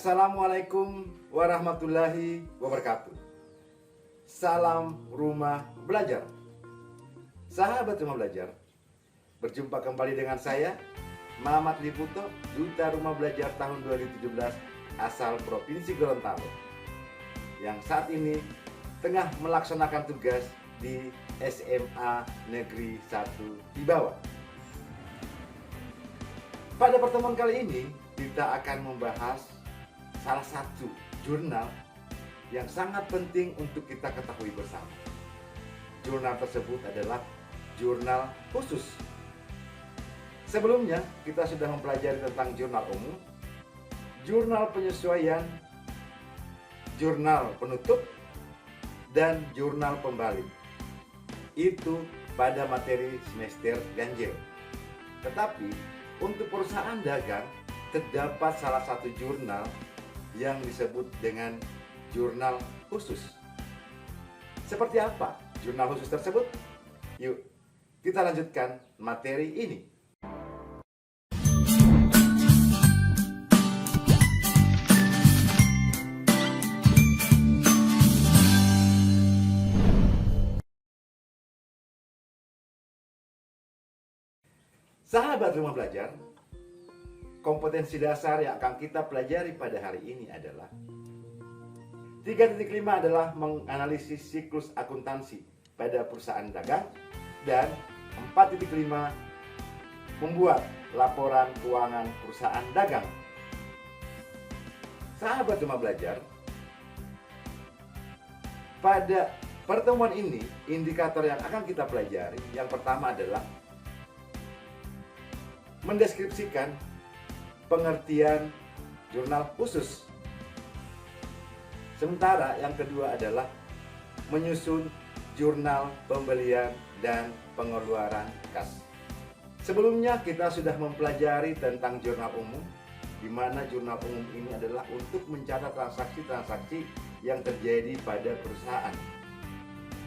Assalamualaikum warahmatullahi wabarakatuh. Salam rumah belajar. Sahabat rumah belajar, berjumpa kembali dengan saya, Mamat Liputo, Duta Rumah Belajar tahun 2017 asal Provinsi Gorontalo, yang saat ini tengah melaksanakan tugas di SMA Negeri 1 Tibawa. Pada pertemuan kali ini, kita akan membahas salah satu jurnal yang sangat penting untuk kita ketahui bersama. Jurnal tersebut adalah jurnal khusus. Sebelumnya, kita sudah mempelajari tentang jurnal umum, jurnal penyesuaian, jurnal penutup, dan jurnal pembalik. Itu pada materi semester ganjil. Tetapi, untuk perusahaan dagang, terdapat salah satu jurnal yang disebut dengan jurnal khusus. Seperti apa jurnal khusus tersebut? Yuk, kita lanjutkan materi ini. Sahabat rumah belajar, kompetensi dasar yang akan kita pelajari pada hari ini adalah 3.5 adalah menganalisis siklus akuntansi pada perusahaan dagang, dan 4.5 membuat laporan keuangan perusahaan dagang. Sahabat rumah belajar, pada pertemuan ini indikator yang akan kita pelajari yang pertama adalah mendeskripsikan pengertian jurnal khusus. Sementara yang kedua adalah menyusun jurnal pembelian dan pengeluaran kas. Sebelumnya kita sudah mempelajari tentang jurnal umum, di mana jurnal umum ini adalah untuk mencatat transaksi-transaksi yang terjadi pada perusahaan.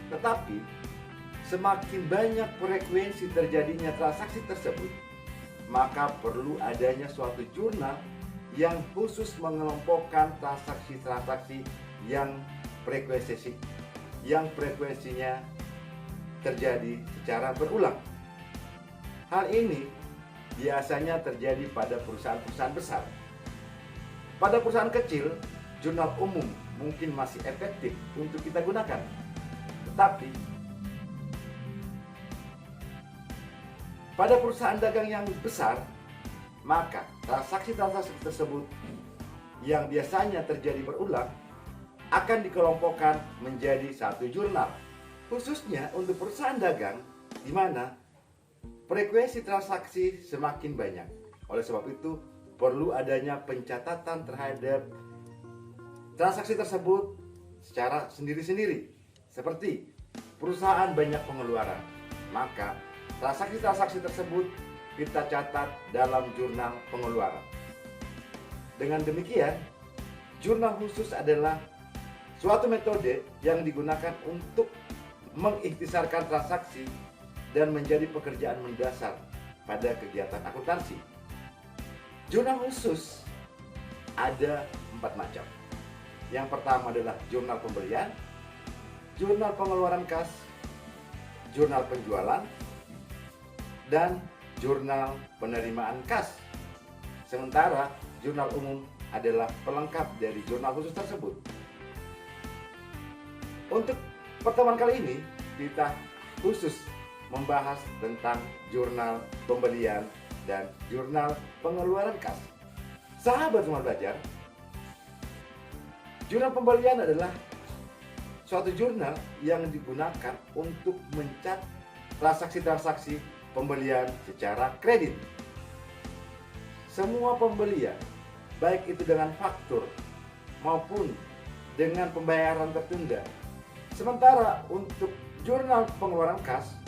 Tetapi semakin banyak frekuensi terjadinya transaksi tersebut, maka perlu adanya suatu jurnal yang khusus mengelompokkan transaksi-transaksi yang frekuensinya terjadi secara berulang. Hal ini biasanya terjadi pada perusahaan-perusahaan besar. Pada perusahaan kecil, jurnal umum mungkin masih efektif untuk kita gunakan. Tetapi pada perusahaan dagang yang besar, maka transaksi-transaksi tersebut yang biasanya terjadi berulang akan dikelompokkan menjadi satu jurnal. Khususnya untuk perusahaan dagang, di mana frekuensi transaksi semakin banyak. Oleh sebab itu, perlu adanya pencatatan terhadap transaksi tersebut secara sendiri-sendiri. Seperti perusahaan banyak pengeluaran, maka transaksi-transaksi tersebut kita catat dalam jurnal pengeluaran. Dengan demikian, jurnal khusus adalah suatu metode yang digunakan untuk mengikhtisarkan transaksi dan menjadi pekerjaan mendasar pada kegiatan akuntansi. Jurnal khusus ada 4 macam. Yang pertama adalah jurnal pembelian, jurnal pengeluaran kas, jurnal penjualan, dan jurnal penerimaan kas. Sementara jurnal umum adalah pelengkap dari jurnal khusus tersebut. Untuk pertemuan kali ini, kita khusus membahas tentang jurnal pembelian dan jurnal pengeluaran kas. Sahabat rumah belajar, jurnal pembelian adalah suatu jurnal yang digunakan untuk mencatat transaksi-transaksi pembelian secara kredit. Semua pembelian, baik itu dengan faktur maupun dengan pembayaran tertunda. Sementara untuk jurnal pengeluaran kas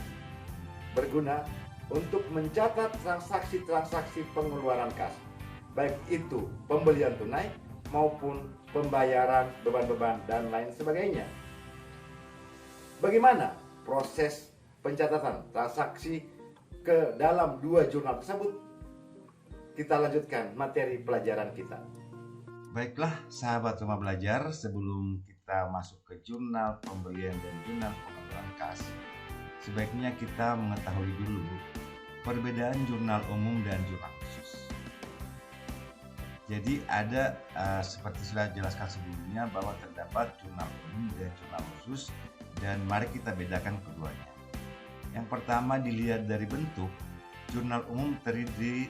berguna untuk mencatat transaksi-transaksi pengeluaran kas, baik itu pembelian tunai maupun pembayaran beban-beban dan lain sebagainya. Bagaimana proses pencatatan transaksi ke dalam 2 jurnal tersebut? Kita lanjutkan materi pelajaran kita. Baiklah sahabat rumah belajar, sebelum kita masuk ke jurnal pembelian dan jurnal pengeluaran kas, sebaiknya kita mengetahui dulu perbedaan jurnal umum dan jurnal khusus. Jadi ada seperti sudah jelaskan sebelumnya bahwa terdapat jurnal umum dan jurnal khusus, dan mari kita bedakan keduanya. Yang pertama, dilihat dari bentuk. Jurnal umum terdiri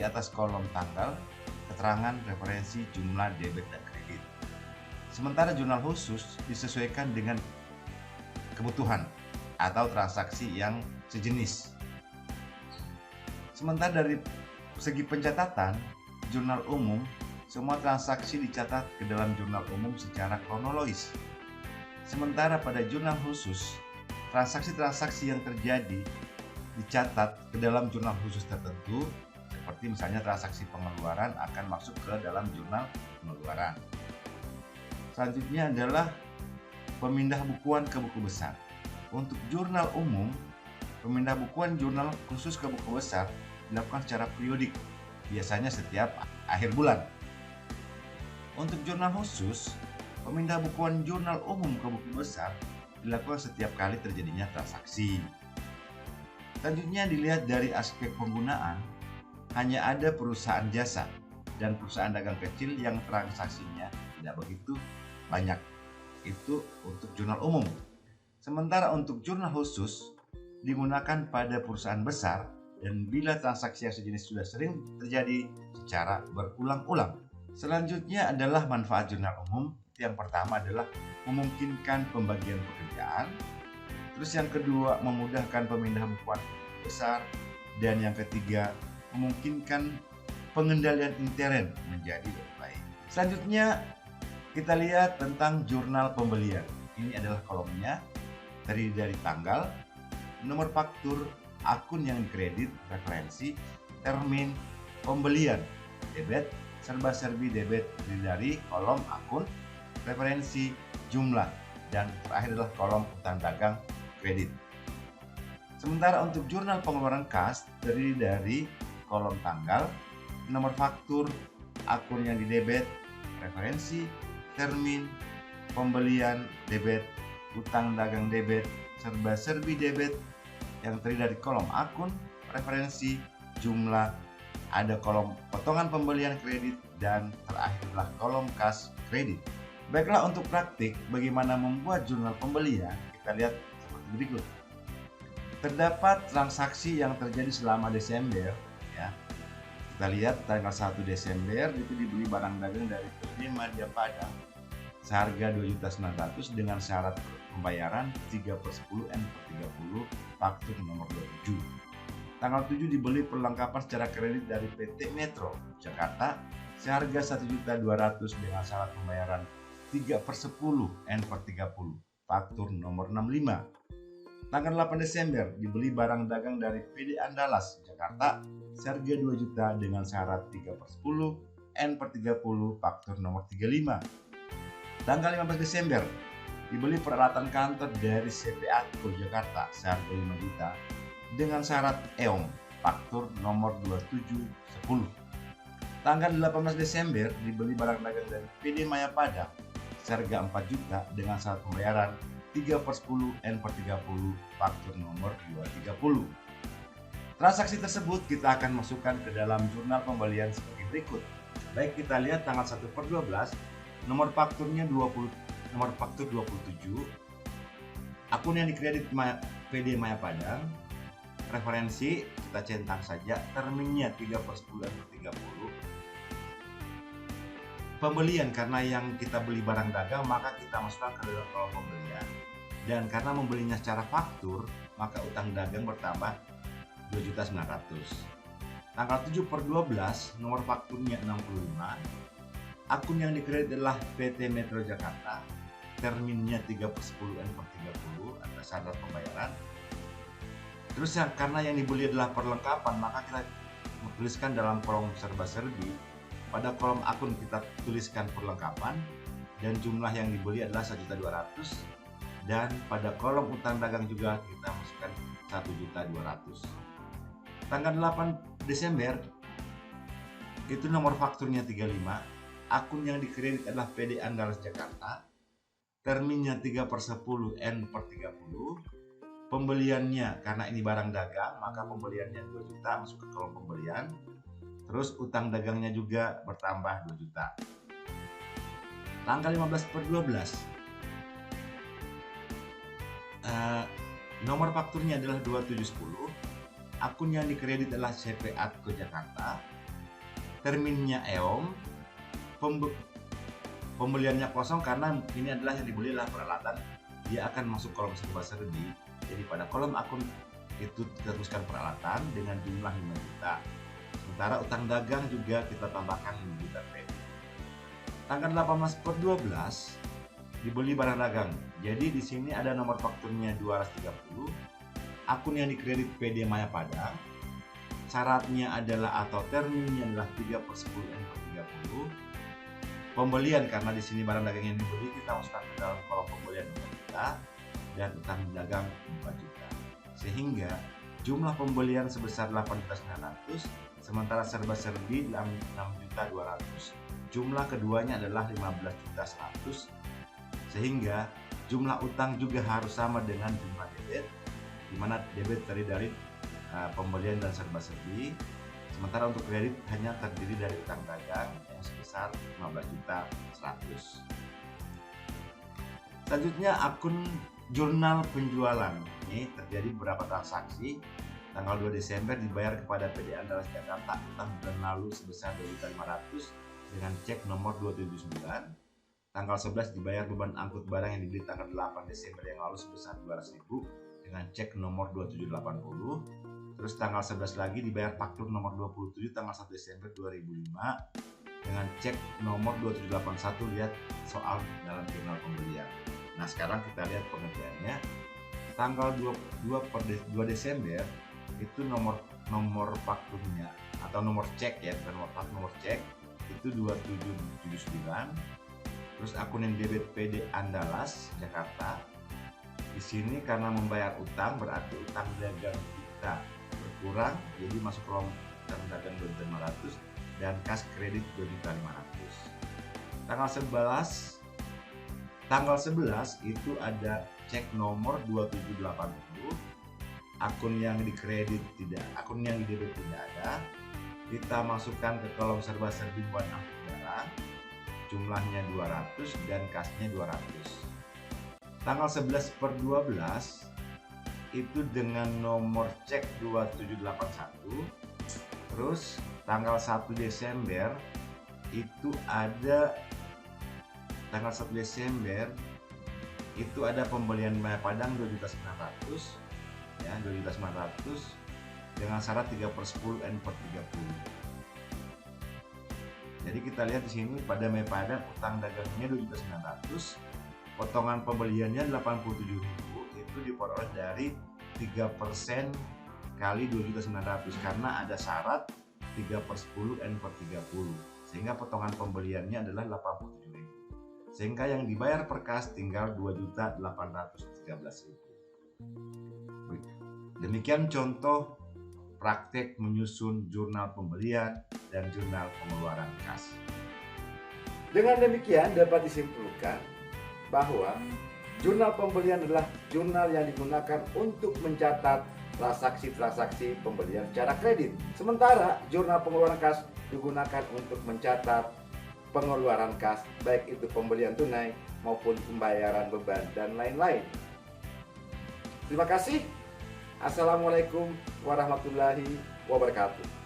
atas kolom tanggal, keterangan, referensi, jumlah, debit, dan kredit. Sementara jurnal khusus disesuaikan dengan kebutuhan atau transaksi yang sejenis. Sementara dari segi pencatatan, jurnal umum, semua transaksi dicatat ke dalam jurnal umum secara kronologis. Sementara pada jurnal khusus, transaksi-transaksi yang terjadi dicatat ke dalam jurnal khusus tertentu, seperti misalnya transaksi pengeluaran akan masuk ke dalam jurnal pengeluaran. Selanjutnya adalah pemindah bukuan ke buku besar. Untuk jurnal umum, pemindah bukuan jurnal khusus ke buku besar dilakukan secara periodik, biasanya setiap akhir bulan. Untuk jurnal khusus, pemindah bukuan jurnal umum ke buku besar dilakukan setiap kali terjadinya transaksi. Selanjutnya dilihat dari aspek penggunaan. Hanya ada perusahaan jasa dan perusahaan dagang kecil yang transaksinya tidak begitu banyak. Itu untuk jurnal umum. Sementara untuk jurnal khusus digunakan pada perusahaan besar, dan bila transaksi yang sejenis sudah sering terjadi secara berulang-ulang. Selanjutnya adalah manfaat jurnal umum. Yang pertama adalah memungkinkan pembagian pekerjaan. Terus yang kedua, memudahkan pemindahan bukuan besar. Dan yang ketiga, memungkinkan pengendalian intern menjadi lebih baik. Selanjutnya kita lihat tentang jurnal pembelian. Ini adalah kolomnya, terdiri dari tanggal, nomor faktur, akun yang dikredit, referensi, termin, pembelian, debit, serba-serbi debit, terdiri dari kolom akun, referensi, jumlah, dan terakhir adalah kolom utang dagang, kredit. Sementara untuk jurnal pengeluaran kas terdiri dari kolom tanggal, nomor faktur, akun yang didebet, referensi, termin, pembelian debit, utang dagang debit, serba-serbi debit, yang terdiri dari kolom akun, referensi, jumlah, ada kolom potongan pembelian kredit, dan terakhir adalah kolom kas kredit. Baiklah, untuk praktik bagaimana membuat jurnal pembelian, kita lihat seperti berikut. Terdapat transaksi yang terjadi selama Desember, ya. Kita lihat tanggal 1 Desember itu dibeli barang dagang dari PT Madya Padang seharga 2.900.000 dengan syarat pembayaran 3/10 N/30 faktur nomor 27. Tanggal 7 dibeli perlengkapan secara kredit dari PT Metro Jakarta seharga 1.200.000 dengan syarat pembayaran 3/10 N/30 faktur nomor 65. Tanggal 8 Desember dibeli barang dagang dari PD Andalas Jakarta seharga 2 juta dengan syarat 3/10 N/30 faktur nomor 35. Tanggal 15 Desember dibeli peralatan kantor dari CP Atco Jakarta seharga 5 juta dengan syarat EOM faktur nomor 2710. Tanggal 18 Desember dibeli barang dagang dari PD Maya Padang seharga 4 juta dengan syarat pembayaran 3/10 N/30 faktur nomor 230. Transaksi tersebut kita akan masukkan ke dalam jurnal pembelian sebagai berikut. Baik, kita lihat tanggal 1/12, nomor fakturnya 20, nomor faktur 27, akun yang dikredit PD Maya Padang, referensi kita centang saja, terminnya 3/10 N/30. Pembelian, karena yang kita beli barang dagang maka kita masukkan ke dalam kolom pembelian. Dan karena membelinya secara faktur, maka utang dagang bertambah 2.900.000. Tanggal 7/12, nomor fakturnya 65. Akun yang dikredit adalah PT Metro Jakarta. Terminnya 3/10 N/30 atas syarat pembayaran. Terus karena yang dibeli adalah perlengkapan, maka kita tuliskan dalam kolom serba-serbi. Pada kolom akun kita tuliskan perlengkapan dan jumlah yang dibeli adalah 1.200.000. Dan pada kolom utang dagang juga kita masukkan 1.200.000. Tanggal 8 Desember itu nomor fakturnya 35, akun yang dikredit adalah PD Andalas Jakarta, terminnya 3/10 N/30, pembeliannya karena ini barang dagang maka pembeliannya 2 juta masuk ke kolom pembelian, terus utang dagangnya juga bertambah 2 juta. Tanggal 15/12, nomor fakturnya adalah 2710, akun yang dikredit adalah CP Atko Jakarta, terminnya EOM, pembeliannya kosong karena ini adalah yang dibeli adalah peralatan, dia akan masuk kolom serba-serbi. Jadi pada kolom akun itu kita tuliskan peralatan dengan jumlah 5 juta. Sementara utang dagang juga kita tambahkan 5 juta kredit. Tanggal 18/12 dibeli barang dagang. Jadi di sini ada nomor fakturnya 230. Akun yang dikredit PD Maya Padang. Syaratnya adalah atau terminnya adalah 3/10 N/30. Pembelian karena di sini barang dagang yang dibeli kita masukkan ke dalam kolom pembelian 5 juta dan utang dagang 4 juta. Sehingga jumlah pembelian sebesar 8.900, sementara serba-serbi 6.200. Jumlah keduanya adalah 15.100, sehingga jumlah utang juga harus sama dengan jumlah debit, di mana debit terdiri dari pembelian dan serba-serbi, sementara untuk kredit hanya terdiri dari utang dagang yang sebesar 15.100. Selanjutnya akun jurnal penjualan. Ini terjadi beberapa transaksi. Tanggal 2 Desember dibayar kepada PD Andalas Jakarta utang bulan lalu sebesar 2.500 dengan cek nomor 279. Tanggal 11 dibayar beban angkut barang yang dibeli tanggal 8 Desember yang lalu sebesar 200.000 dengan cek nomor 2780. Terus tanggal 11 lagi dibayar faktur nomor 27 tanggal 1 Desember 2005 dengan cek nomor 2781. Lihat soal dalam jurnal pembelian. Nah, sekarang kita lihat pengertiannya. Tanggal 2 Desember itu nomor fakturnya atau nomor cek ya, bukan nomor cek itu 2779. Terus akun yang debit PD Andalas Jakarta. Di sini karena membayar utang berarti utang dagang kita berkurang, jadi masuk kolom utang dagang 2.500 dan kas kredit 2.500. Tanggal 11 itu ada cek nomor 2780. Akun yang dikredit akun yang didebit tidak ada. Kita masukkan ke kolom serba-serbi buat angkut barang. Jumlahnya 200 dan kasnya 200. Tanggal 11/12 itu dengan nomor cek 2781. Terus tanggal 1 Desember itu ada pembelian Maya Padang 2.900 ya, 2.900 dengan syarat 3/10 N/30. Jadi kita lihat di sini pada Maya Padang utang dagangnya 2.900, potongan pembeliannya 87.000, itu diperoleh dari 3% kali 2.900 karena ada syarat 3/10 N/30, sehingga potongan pembeliannya adalah 87.000. Sehingga yang dibayar per kas tinggal 2.813.000. Demikian contoh praktek menyusun jurnal pembelian dan jurnal pengeluaran kas. Dengan demikian dapat disimpulkan bahwa jurnal pembelian adalah jurnal yang digunakan untuk mencatat transaksi-transaksi pembelian secara kredit. Sementara jurnal pengeluaran kas digunakan untuk mencatat pengeluaran kas, baik itu pembelian tunai maupun pembayaran beban dan lain-lain. Terima kasih. Assalamualaikum warahmatullahi wabarakatuh.